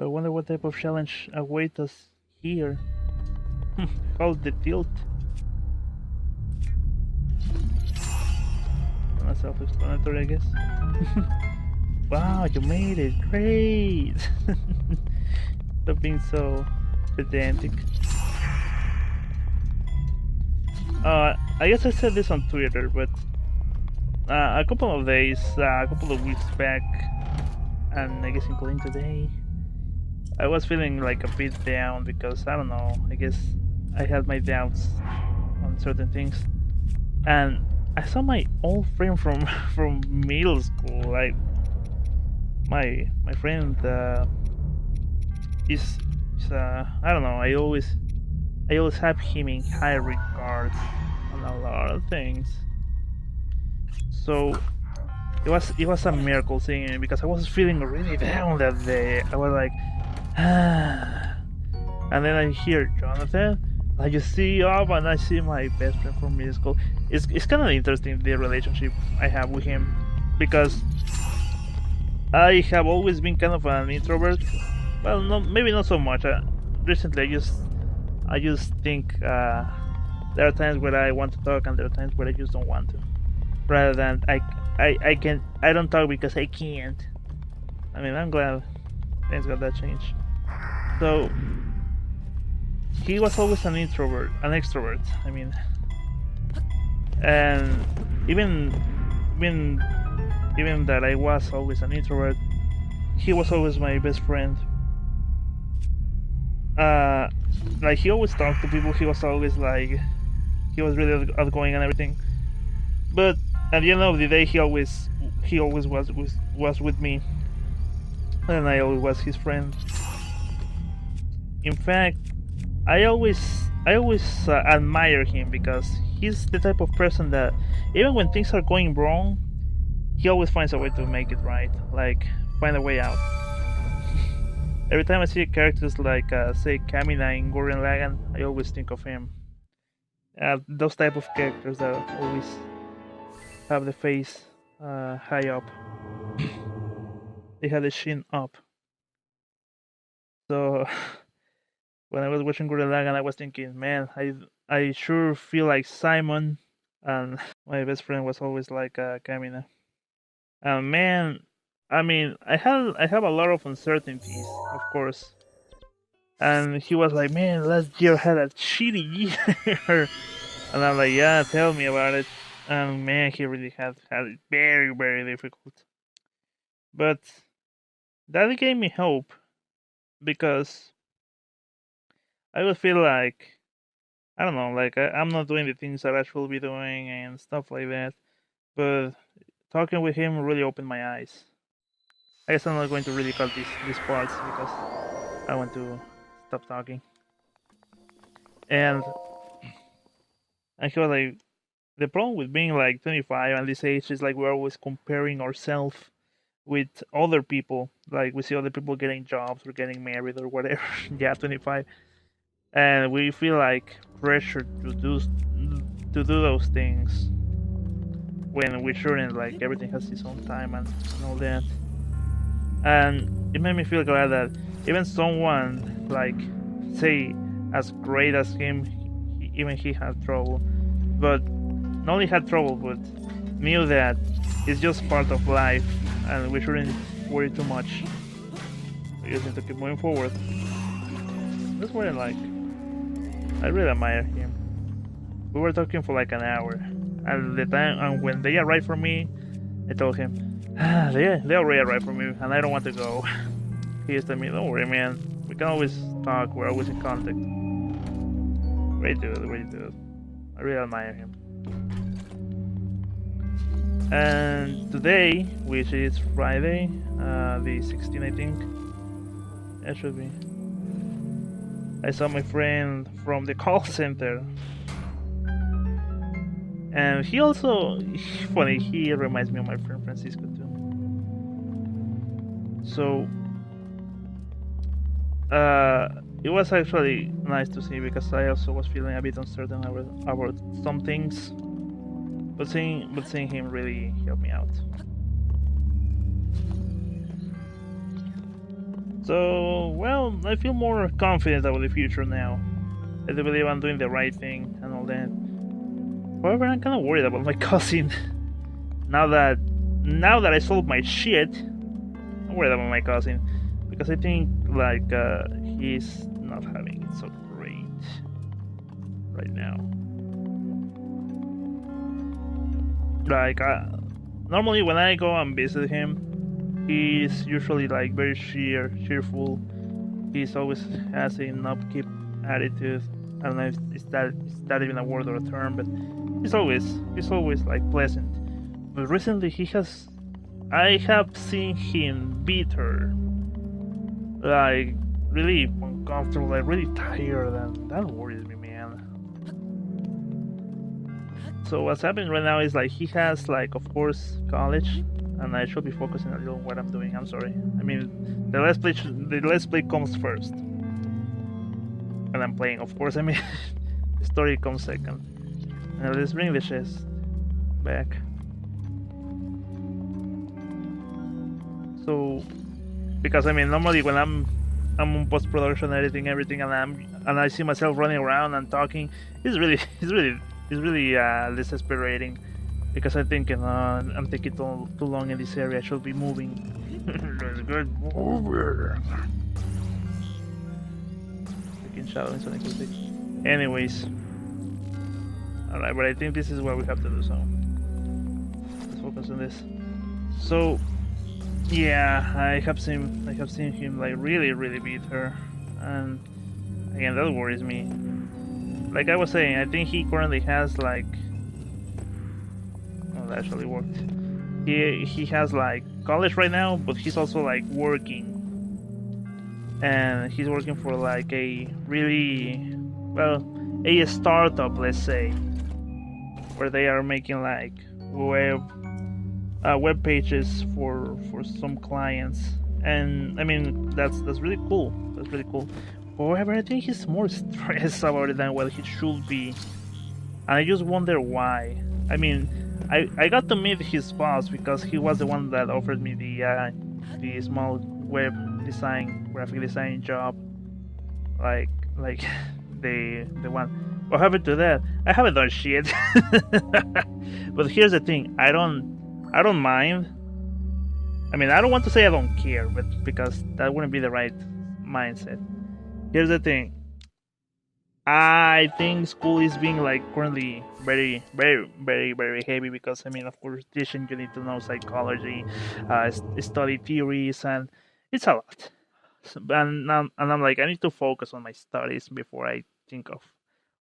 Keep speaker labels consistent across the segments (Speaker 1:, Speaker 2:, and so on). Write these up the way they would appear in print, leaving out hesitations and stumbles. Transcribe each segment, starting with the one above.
Speaker 1: So I wonder what type of challenge awaits us here. Hold the tilt. Not self-explanatory, I guess. Wow, you made it! Great! Stop being so pedantic. I guess I said this on Twitter, but a couple of days, a couple of weeks back, and I guess including today, I was feeling like a bit down because I don't know. I guess I had my doubts on certain things, and I saw my old friend from from middle school. Like my friend is I don't know. I always have him in high regards on a lot of things. So it was a miracle seeing it because I was feeling really down that day. I was like, ah. And then I hear Jonathan. I just see up and I see my best friend from middle school. It's kind of interesting the relationship I have with him because I have always been kind of an introvert. Well, no, maybe not so much. Recently, I just think there are times where I want to talk and there are times where I just don't want to. Rather than I don't talk because I can't. I mean, I'm glad things got that change. So he was always an introvert, an extrovert. I mean, and even even even that I was always an introvert, he was always my best friend. Uh, like he always talked to people. He was always like he was really outgoing and everything. But at the end of the day, he always was with me, and I always was his friend. In fact, I always admire him because he's the type of person that even when things are going wrong, he always finds a way to make it right. Like find a way out. Every time I see characters like say Kamina in Gurren Lagann, I always think of him. Those type of characters that always have the face high up. They have the chin up. So when I was watching Gurren Lagann, I was thinking, man, I sure feel like Simon, and my best friend was always like Kamina. And man, I mean, I have a lot of uncertainties, of course. And he was like, man, last year had a shitty year, and I'm like, yeah, tell me about it. And man, he really had it very very difficult. But that gave me hope because I would feel like I don't know, like I'm not doing the things that I should be doing and stuff like that. But talking with him really opened my eyes. I guess I'm not going to really cut these parts because I want to stop talking. And and he was like, the problem with being like 25 and this age is like we're always comparing ourselves with other people. Like we see other people getting jobs or getting married or whatever. Yeah, 25, and we feel like pressure to do those things when we shouldn't. Like everything has its own time and all that. And it made me feel glad that even someone like say as great as him, even he had trouble, but not only had trouble, but knew that it's just part of life, and we shouldn't worry too much. We just need to keep moving forward. That's what I like. I really admire him. We were talking for like an hour, and the time and when they arrived for me, I told him, they already arrived for me, and I don't want to go. He just told me, don't worry, man. We can always talk. We're always in contact. Great dude, great dude. I really admire him. And today, which is Friday, the 16th, I think, it should be. I saw my friend from the call center, and he also, funny, he reminds me of my friend Francisco too. So, it was actually nice to see because I also was feeling a bit uncertain about some things, but seeing him really helped me out. So, well, I feel more confident about the future now. I do believe I'm doing the right thing and all that. However, I'm kind of worried about my cousin. now that I solved my shit, I'm worried about my cousin because I think like he's not having it so great right now. Like normally when I go and visit him, he's usually like very cheerful. He's always has an upkeep attitude. I don't know if is that even a word or a term, but he's always like pleasant. But recently I have seen him bitter, like really uncomfortable, like really tired, and that worries me, man. So what's happening right now is like he has like of course college, and I should be focusing a little on what I'm doing. I'm sorry. I mean the let's play comes first, and I'm playing. Of course, I mean the story comes second. Now let's bring the chest back. So because I mean normally when I'm on post production editing everything and I see myself running around and talking, it's really it's really desesperating because I'm thinking I'm taking too long in this area. I should be moving. Let's get moving. Freaking shadow in Sonic 6. Anyways, alright, but I think this is what we have to do. So let's focus on this. So yeah, I have seen him like really beat her, and again that worries me. Like I was saying, I think he currently has like, oh, that actually worked. He has like college right now, but he's also like working, and he's working for like a really well a startup, let's say, where they are making like web pages for some clients, and I mean that's really cool. That's really cool. However, I think he's more stressed about it than what he should be, and I just wonder why. I mean, I got to meet his boss because he was the one that offered me the small web design, graphic design job, like the one. What happened to that? I haven't done shit. But here's the thing: I don't mind. I mean, I don't want to say I don't care, but because that wouldn't be the right mindset. Here's the thing. I think school is being like currently very heavy because I mean, of course, teaching you need to know psychology, study theories, and it's a lot. So, and I'm like, I need to focus on my studies before I think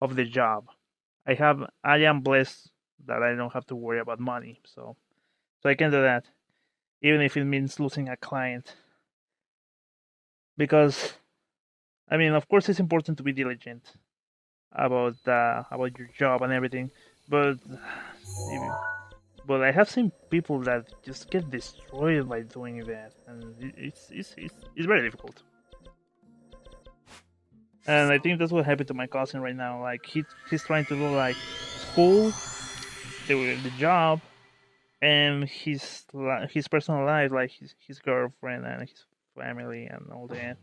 Speaker 1: of the job. I am blessed that I don't have to worry about money, so I can do that, even if it means losing a client. Because I mean, of course, it's important to be diligent about your job and everything, but but I have seen people that just get destroyed by doing that, and it's very difficult. And I think that's what happened to my cousin right now. Like he's trying to do like school, the job, and his personal life, like his girlfriend and his family and all that.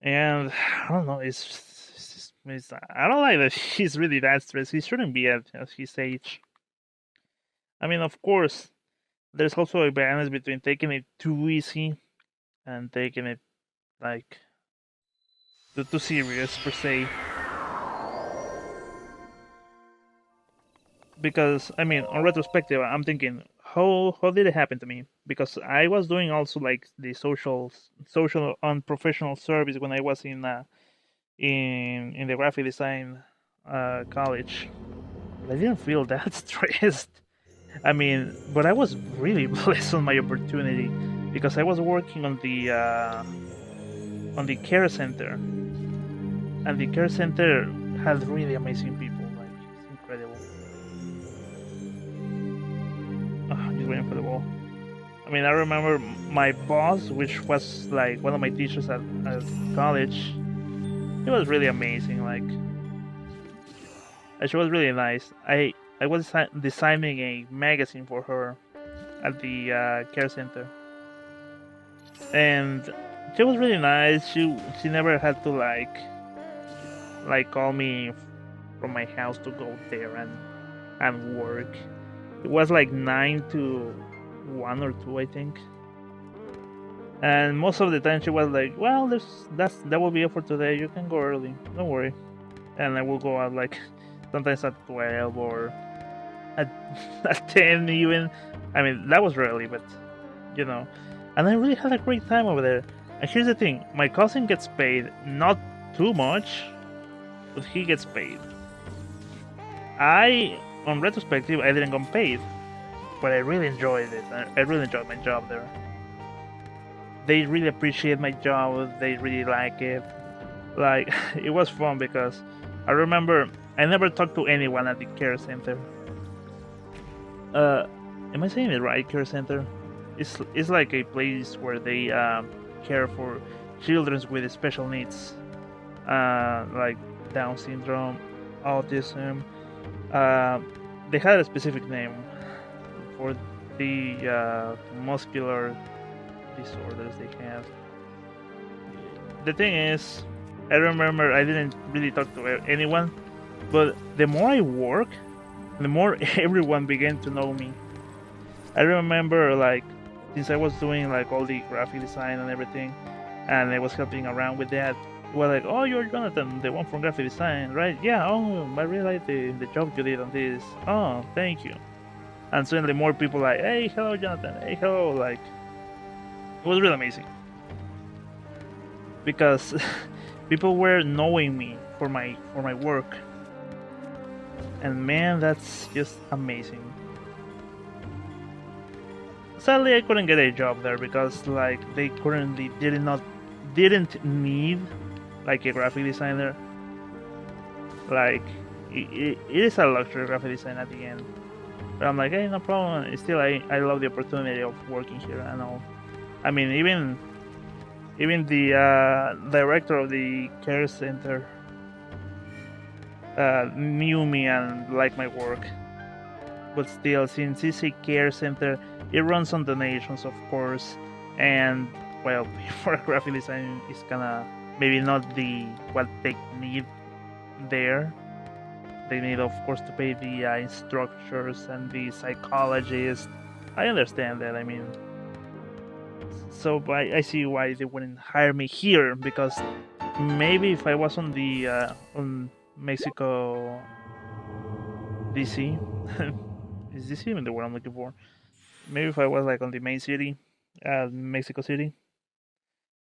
Speaker 1: And I don't know, I don't like that he's really that stressed. He shouldn't be at his age. I mean, of course, there's also a balance between taking it too easy and taking it like too serious per se. Because I mean, on retrospective, I'm thinking, how did it happen to me? Because I was doing also like the social and professional service when I was in the graphic design college. But I didn't feel that stressed. I mean, but I was really blessed on my opportunity because I was working on the care center, and the care center has really amazing people. Like it's incredible. Just waiting for the ball. I mean, I remember my boss, which was like one of my teachers at college. It was really amazing. Like, she was really nice. I was designing a magazine for her at the care center, and She was really nice. She never had to call me from my house to go there and work. It was like 9 to 1 or 2, I think. And most of the time she was like, "Well, that will be it for today. You can go early. Don't worry." And I will go out like sometimes at 12 or at, at 10 even. I mean, that was rarely, but you know. And I really had a great time over there. And here's the thing: my cousin gets paid, not too much, but he gets paid. On retrospective, I didn't get paid, but I really enjoyed it. I really enjoyed my job there. They really appreciate my job. They really like it. Like it was fun because I remember I never talked to anyone at the care center. Uh, am I saying it right? Care center. It's like a place where they care for children with special needs, like Down syndrome, autism. Uh, they had a specific name for the muscular disorders they have. The thing is, I remember I didn't really talk to anyone, but the more I work, the more everyone began to know me. I remember like since I was doing like all the graphic design and everything, and I was helping around with that. Well, like, oh, you're Jonathan, the one from graphic design, right? Yeah. Oh, I really like the job you did on this. Oh, thank you. And suddenly more people like, hey, hello, Jonathan. Hey, hello. Like, it was really amazing because people were knowing me for my work, and man, that's just amazing. Sadly, I couldn't get a job there because like they currently didn't need like a graphic designer. Like it is a luxury graphic design at the end. But I'm like, hey, no problem. Still, I love the opportunity of working here and all. I mean, even the director of the care center knew me and liked my work. But still, since it's a care center, it runs on donations, of course, and well, for graphic design, it's kinda maybe not the what they need there. They need, of course, to pay the instructors and the psychologists. I understand that. I mean, so I see why they wouldn't hire me here because maybe if I was on the on Mexico, DC, is DC even the word I'm looking for? Maybe if I was like on the main city, Mexico City,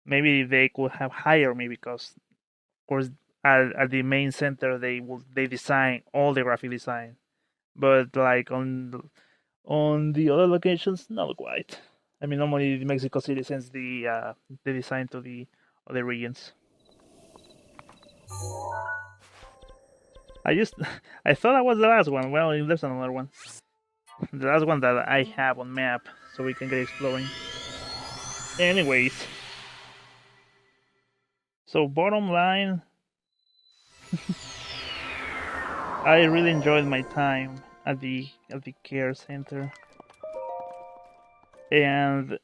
Speaker 1: maybe they could have hired me because, of course, at the main center they design all the graphic design, but like on the other locations, not quite. I mean, normally Mexico City sends the design to the other regions. I just I thought that was the last one. Well, there's another one. The last one that I have on map, so we can get exploring. Anyways, so bottom line, I really enjoyed my time at the care center, and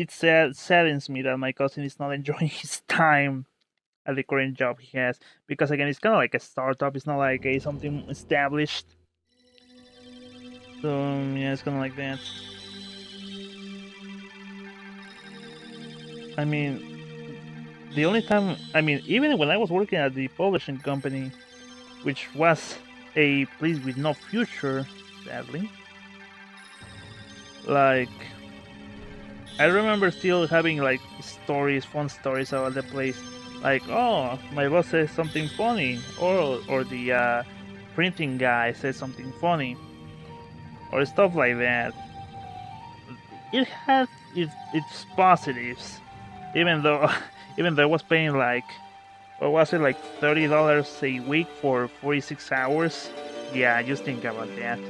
Speaker 1: saddens me that my cousin is not enjoying his time at the current job he has because again it's kind of like a startup. It's not like a something established. So yeah, it's kind of like that. I mean, the only time I mean, even when I was working at the publishing company, which was a place with no future, sadly. Like I remember still having like stories, fun stories about the place. Like, oh, my boss says something funny, or the printing guy says something funny, or stuff like that. It had its positives, even though even though I was paying like what was it like $30 a week for 46 hours. Yeah, just think about that.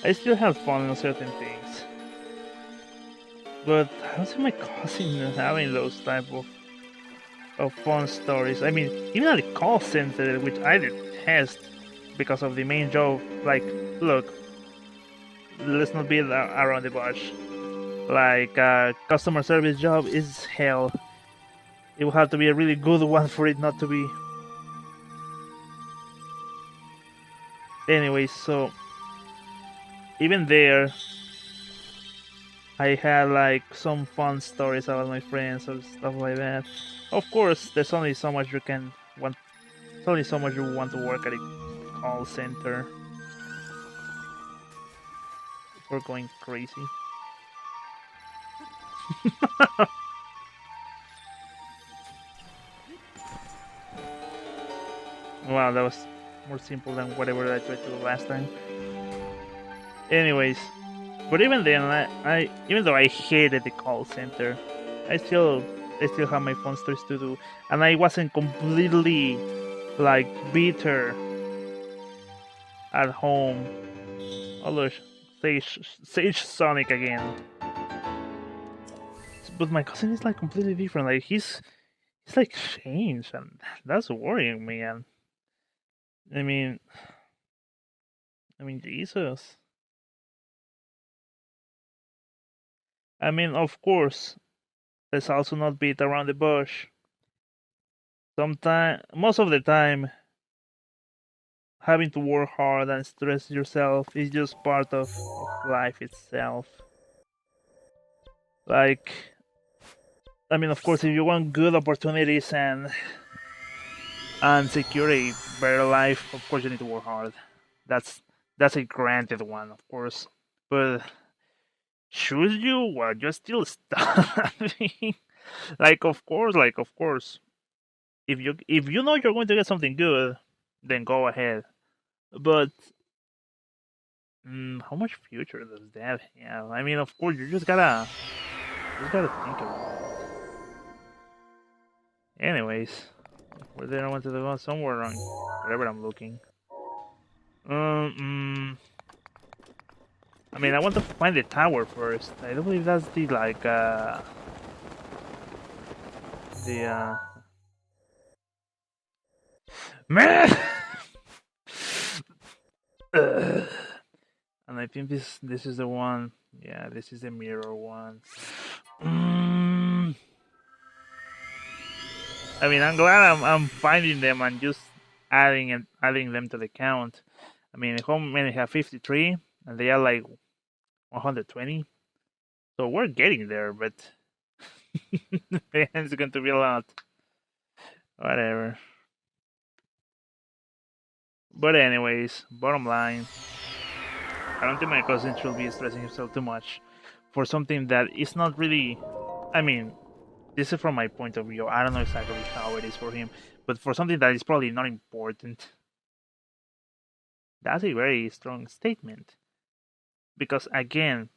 Speaker 1: I still have fun on certain things, but I don't see my cousin having those type of fun stories. I mean, even at the call center, which I detest because of the main job. Like, look, let's not beat around the bush. like a customer service job is hell. It will have to be a really good one for it not to be. Anyways, so even there, I had like some fun stories about my friends or stuff like that. Of course, there's only so much you can want. There's only so much you want to work at a call center before going crazy. Wow, that was more simple than whatever I tried to do last time. Anyways, but even then, I even though I hated the call center, I still I still have my fun stories to do, and I wasn't completely like bitter at home. Although Sage Sonic again, but my cousin is like completely different. Like he's like changed, and that's worrying me. And I mean, Jesus. I mean, of course, let's also not beat around the bush. Sometimes, most of the time, having to work hard and stress yourself is just part of life itself. Like, I mean, of course, if you want good opportunities and secure a better life, of course you need to work hard. That's that's a granted one, of course. But should you? Well, you're still studying. Like of course, if you know you're going to get something good, then go ahead. But how much future does that have? I mean, of course, you just gotta think about it. Anyways, where did I want to go? Somewhere on wherever I'm looking. Um, I mean, I want to find the tower first. I don't believe that's the like the man. Ugh. And I think this is the one. Yeah, this is the mirror one. Mm, I mean, I'm glad I'm finding them and just adding them to the count. I mean, how many have 53, and they are like 120. So we're getting there, but it's going to be a lot. Whatever. But anyways, bottom line, I don't think my cousin should be stressing himself too much for something that is not really. I mean, this is from my point of view. I don't know exactly how it is for him, but for something that is probably not important, that's a very strong statement. Because again,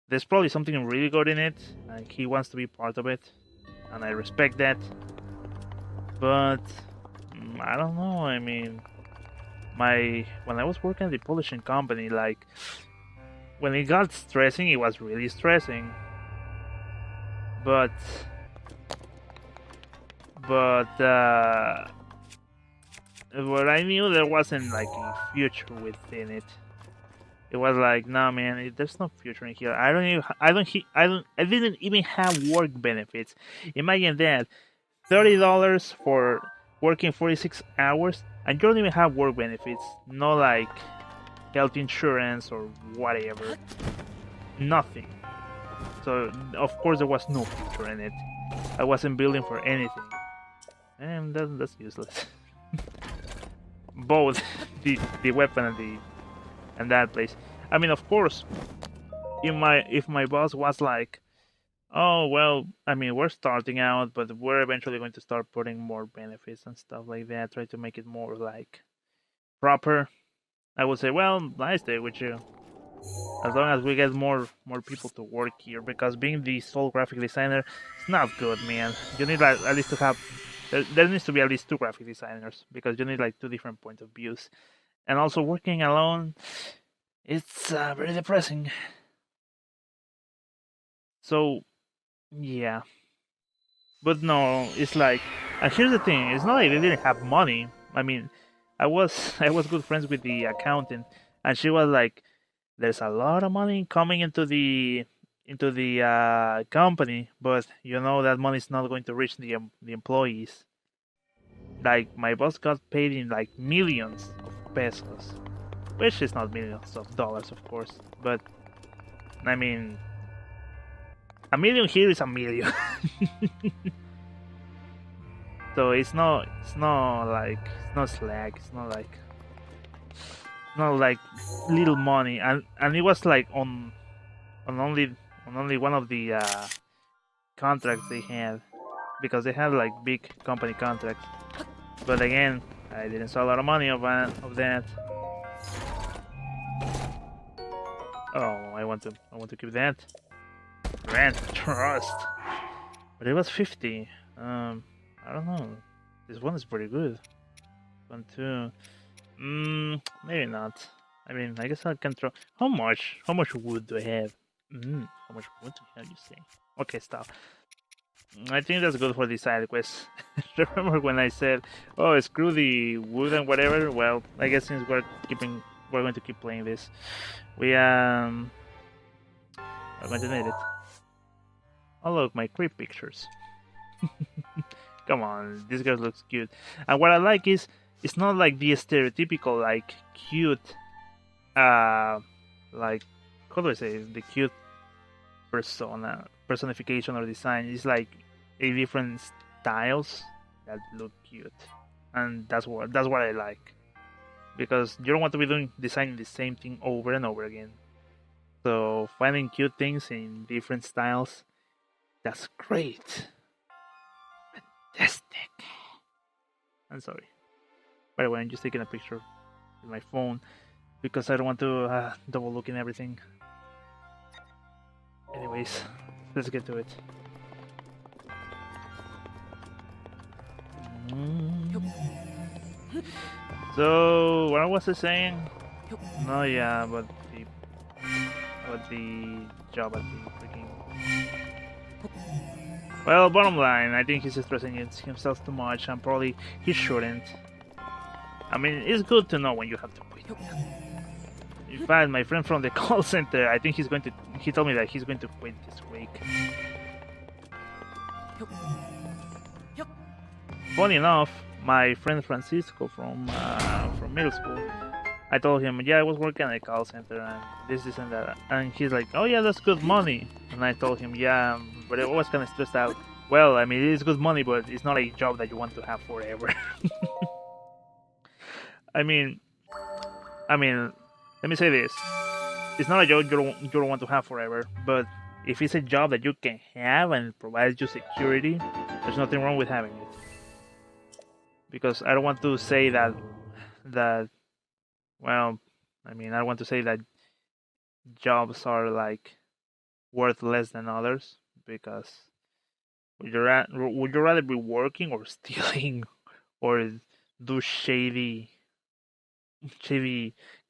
Speaker 1: there's probably something really good in it, and he wants to be part of it, and I respect that. But I don't know. I mean, my when I was working at the publishing company, like when it got stressing, it was really stressing. But but what I knew there wasn't like a future within it. It was like, nah, man, there's no future in here. I didn't even have work benefits. Imagine that, $30 for working 46 hours, and you don't even have work benefits. No like health insurance or whatever. Nothing. So of course there was no future in it. I wasn't building for anything, and that's useless. Both the weapon and that place. I mean, of course, if my boss was like, oh well, I mean, we're starting out, but we're eventually going to start putting more benefits and stuff like that, try to make it more like proper, I would say, well, I stay with you as long as we get more people to work here, because being the sole graphic designer is not good, man. You need like at least to have there needs to be at least two graphic designers, because you need like two different point of views, and also working alone, it's very depressing. So yeah, but no, it's like, and here's the thing: it's not like they didn't have money. I mean, I was good friends with the accountant, and she was like, "There's a lot of money coming into the company, but you know that money is not going to reach the employees. Like my boss got paid in like millions of pesos, which is not millions of dollars, of course, but I mean, a million here is a million. So it's not like it's not slack. It's not like little money, and it was like on only one of the contracts they had, because they had like big company contracts. But again, I didn't saw a lot of money of that. Oh, I want to keep that. Rent trust, but it was 50. I don't know. This one is pretty good. 1, 2. Maybe not. I mean, I guess I can throw. How much? How much wood do I have? How much wood do I have? You say? Okay, stop. I think that's good for the side quest. Remember when I said, "Oh, screw the wood and whatever"? Well, I guess since we're going to keep playing this. We're going to need it. Oh look, my creep pictures. Come on, this girl looks cute. And what I like is it's not like the stereotypical like cute, like how do I say it? The cute personification or design. It's like a different styles that look cute, and that's what I like, because you don't want to be designing the same thing over and over again. So finding cute things in different styles, that's great. Fantastic. I'm sorry. By the way, I'm just taking a picture with my phone because I don't want to double look in everything. Anyways, let's get to it. So, what was I saying? No, yeah, but the job at the freaking. Well, bottom line, I think he's stressing himself too much, and probably he shouldn't. I mean, it's good to know when you have to quit. In fact, my friend from the call center, I think he told me that he's going to quit this week. Funny enough, my friend Francisco from middle school, I told him, yeah, I was working at a call center and this and that, and he's like, oh yeah, that's good money. And I told him, yeah, but I was kind of stressed out. Well, I mean, it is good money, but it's not a job that you want to have forever. I mean, let me say this: it's not a job you don't want to have forever, but if it's a job that you can have and it provides you security, there's nothing wrong with having it. Because I don't want to say that well, I mean, I don't want to say that jobs are like worth less than others, because would you rather be working or stealing or do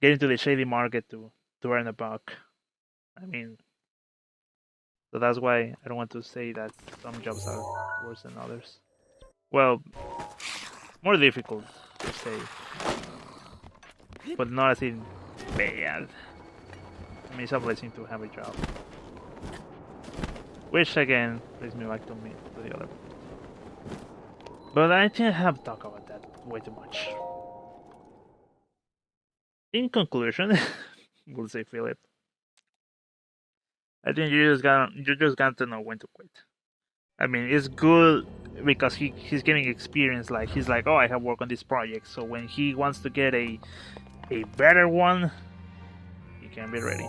Speaker 1: get into the shady market to earn a buck? I mean, so that's why I don't want to say that some jobs are worse than others. Well, more difficult to say, but not as in bad. I mean, it's a blessing to have a job, which again brings me back to the other. But I think I have talked about that way too much. In conclusion, we'll say Philip, I think you just got to know when to quit. I mean, it's good because he's getting experience. Like he's like, oh, I have worked on this project, so when he wants to get a better one, he can be ready.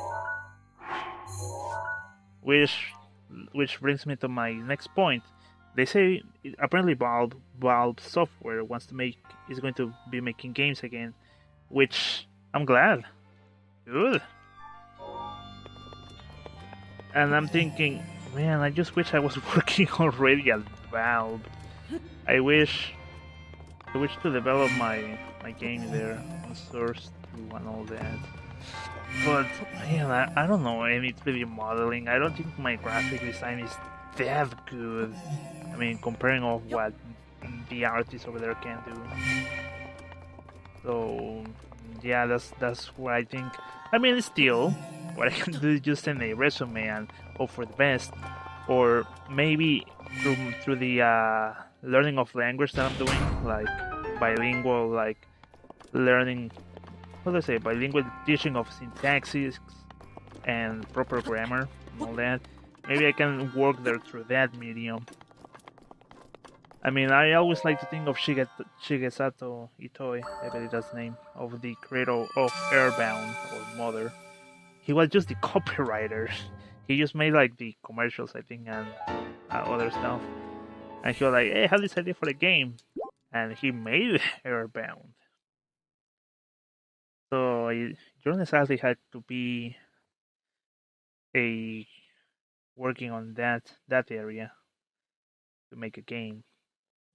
Speaker 1: Which brings me to my next point. They say apparently Valve Software is going to be making games again, which I'm glad. Good. And I'm thinking, man, I just wish I was working already at Valve. I wish to develop my game there on Source 2 and all that. But man, I don't know any 3D modeling. I don't think my graphic design is that good. I mean, comparing of what the artists over there can do. So yeah, that's what I think. I mean, still, what I can do is just send a resume and hope for the best, or maybe through the learning of language that I'm doing, like bilingual, like learning, what do I say, bilingual teaching of syntaxes and proper grammar and all that. Maybe I can work there through that medium. I mean, I always like to think of Shigesato Itoi, I believe that's the name, of the creator of Airbound or Mother. He was just the copywriter. He just made like the commercials, I think, and other stuff. And he was like, "Hey, I have this idea for the game," and he made Airbound. So Jonas sadly had to be a working on that area to make a game,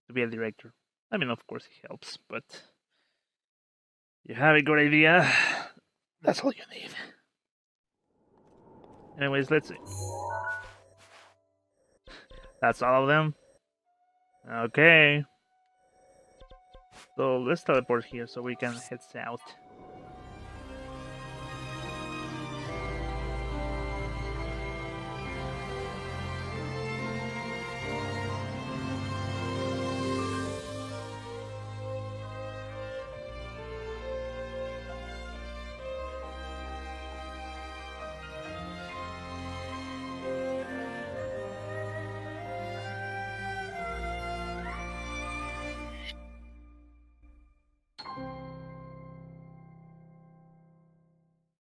Speaker 1: to be a director. I mean, of course, he helps, but you have a good idea. That's all you need. Anyways, let's see. That's all of them. Okay. So let's teleport here so we can head south.